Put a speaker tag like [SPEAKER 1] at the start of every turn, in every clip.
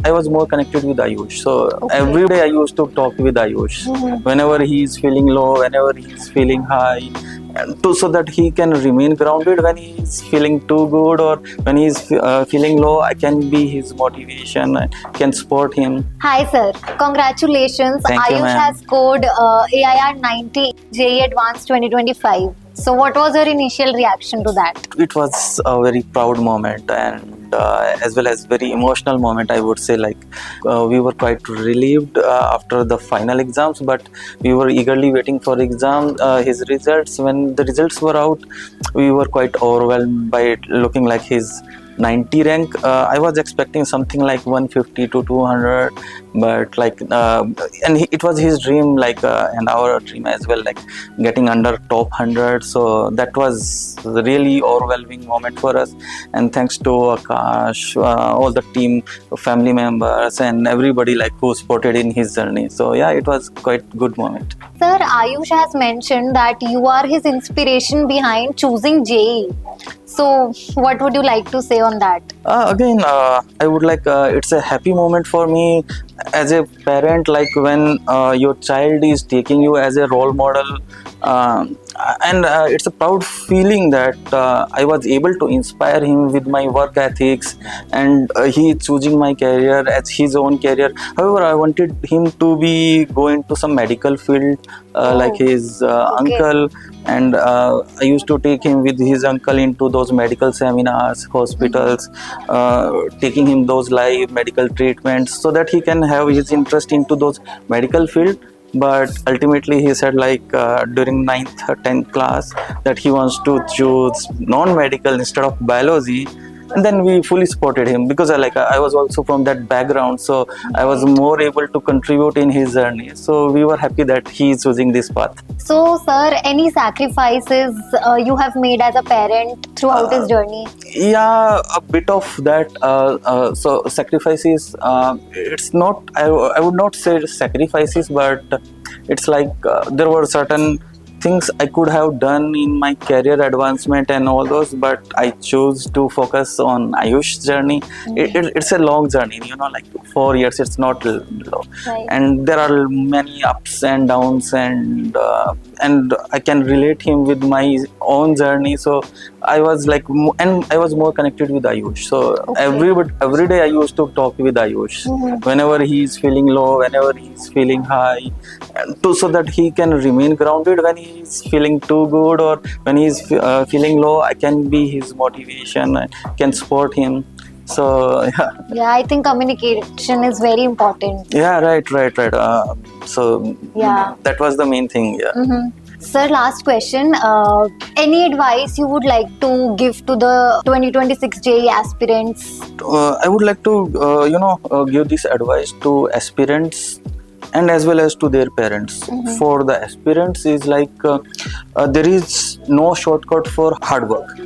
[SPEAKER 1] I was more connected with Ayush. So
[SPEAKER 2] Okay.
[SPEAKER 1] every day I used to talk with Ayush. Whenever he is feeling low, whenever he is feeling high, and so that he can remain grounded when he is feeling too good, or when he is feeling low, I can be his motivation. I can support him.
[SPEAKER 2] Hi sir, congratulations.
[SPEAKER 1] Thank you,
[SPEAKER 2] Ayush
[SPEAKER 1] ma'am.
[SPEAKER 2] has scored AIR 90 JEE Advanced 2025. So what was your initial reaction to that?
[SPEAKER 1] It was a very proud moment, and as well as very emotional moment, I would say. Like we were quite relieved after the final exams, but we were eagerly waiting for his results. When the results were out, we were quite overwhelmed by it looking like his 90 rank. I was expecting something like 150 to 200, but it was his dream, and our dream as well, like getting under top 100. So that was a really overwhelming moment for us. And thanks to Akash, all the team, family members, and everybody like who supported in his journey. So yeah, it was quite good moment.
[SPEAKER 2] Sir, Ayush has mentioned that you are his inspiration behind choosing JEE. So what would you like to say on that?
[SPEAKER 1] Again, I would like, it's a happy moment for me as a parent, like when your child is taking you as a role model. And it's a proud feeling that I was able to inspire him with my work ethics, and he is choosing my career as his own career. However, I wanted him to be go into some medical field, like his
[SPEAKER 2] Okay.
[SPEAKER 1] uncle. And I used to take him with his uncle into those medical seminars, hospitals, taking him those live medical treatments, so that he can have his interest into those medical field. But ultimately he said, during 9th or 10th class, that he wants to choose non-medical instead of biology. And then we fully supported him, because I was also from that background, so I was more able to contribute in his journey. So we were happy that he is choosing this path.
[SPEAKER 2] So sir, any sacrifices you have made as a parent throughout his journey?
[SPEAKER 1] Yeah, a bit of that. So sacrifices, it's not, I would not say sacrifices, but it's like there were certain things I could have done in my career advancement and all those, but I chose to focus on Ayush's journey. It's a long journey, like 4 years. It's not low,
[SPEAKER 2] Right.
[SPEAKER 1] and there are many ups and downs, and I can relate him with my own journey. So I was and I was more connected with Ayush. So
[SPEAKER 2] Okay.
[SPEAKER 1] every day I used to talk with Ayush. Whenever he is feeling low, whenever he is feeling high, and so that he can remain grounded when he is feeling too good, or when he is feeling low, I can be his motivation. I can support him. So yeah.
[SPEAKER 2] Yeah, I think communication is very important.
[SPEAKER 1] Yeah, right. So
[SPEAKER 2] Yeah.
[SPEAKER 1] that was the main thing. Yeah.
[SPEAKER 2] Sir, last question. Any advice you would like to give to the 2026 JEE aspirants?
[SPEAKER 1] I would like to, give this advice to aspirants and as well as to their parents. For the aspirants, is there is no shortcut for hard work.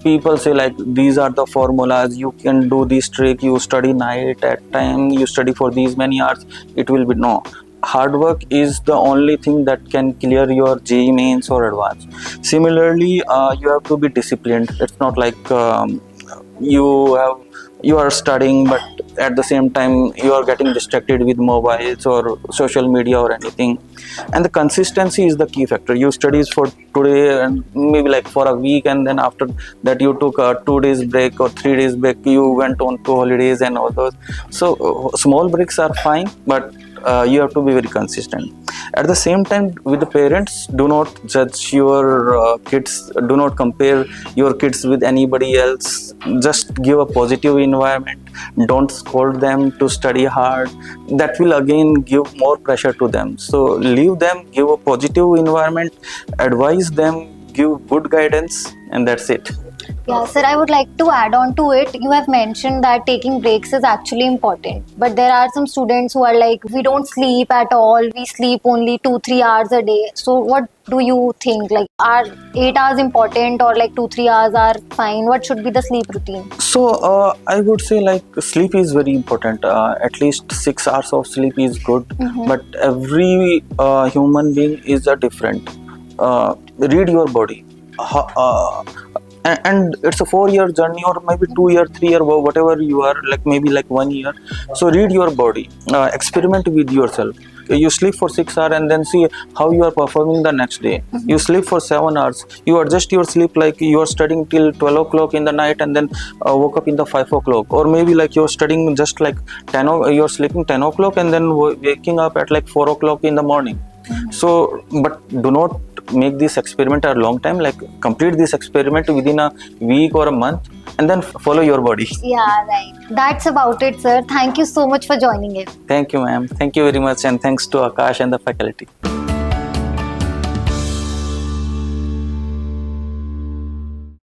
[SPEAKER 1] People say these are the formulas, you can do this trick, you study night at time, you study for these many hours, it will be. No, hard work is the only thing that can clear your JEE mains or advance. Similarly, you have to be disciplined. It's not you are studying, but at the same time you are getting distracted with mobiles or social media or anything. And the consistency is the key factor. You studies for today and maybe for a week, and then after that you took a 2 days break or 3 days break, you went on to holidays and all those. So small breaks are fine, but you have to be very consistent. At the same time, with the parents, do not judge your kids, do not compare your kids with anybody else. Just give a positive environment. Don't scold them to study hard. That will again give more pressure to them. So leave them, give a positive environment, advise them, give good guidance, and that's it.
[SPEAKER 2] Yeah, sir, I would like to add on to it. You have mentioned that taking breaks is actually important. But there are some students who are like, we don't sleep at all. We sleep only 2-3 hours a day. So what do you think? Are 8 hours important, or 2-3 hours are fine? What should be the sleep routine?
[SPEAKER 1] So I would say sleep is very important. At least 6 hours of sleep is good. But every human being is different. Read your body. and it's a 4 year journey, or maybe 2 year, 3 year, whatever you are, like maybe like 1 year. So read your body, experiment with yourself. You sleep for 6 hours and then see how you are performing the next day. You sleep for 7 hours, you adjust your sleep, like you are studying till 12 o'clock in the night and then woke up in the 5 o'clock, or maybe like you're studying just like you're sleeping 10 o'clock and then waking up at like 4 o'clock in the morning. So but do not make this experiment a long time, like complete this experiment within a week or a month and then follow your body.
[SPEAKER 2] Yeah, right. That's about it, sir. Thank you so much for joining in.
[SPEAKER 1] Thank you, ma'am. Thank you very much, and thanks to Akash and the faculty.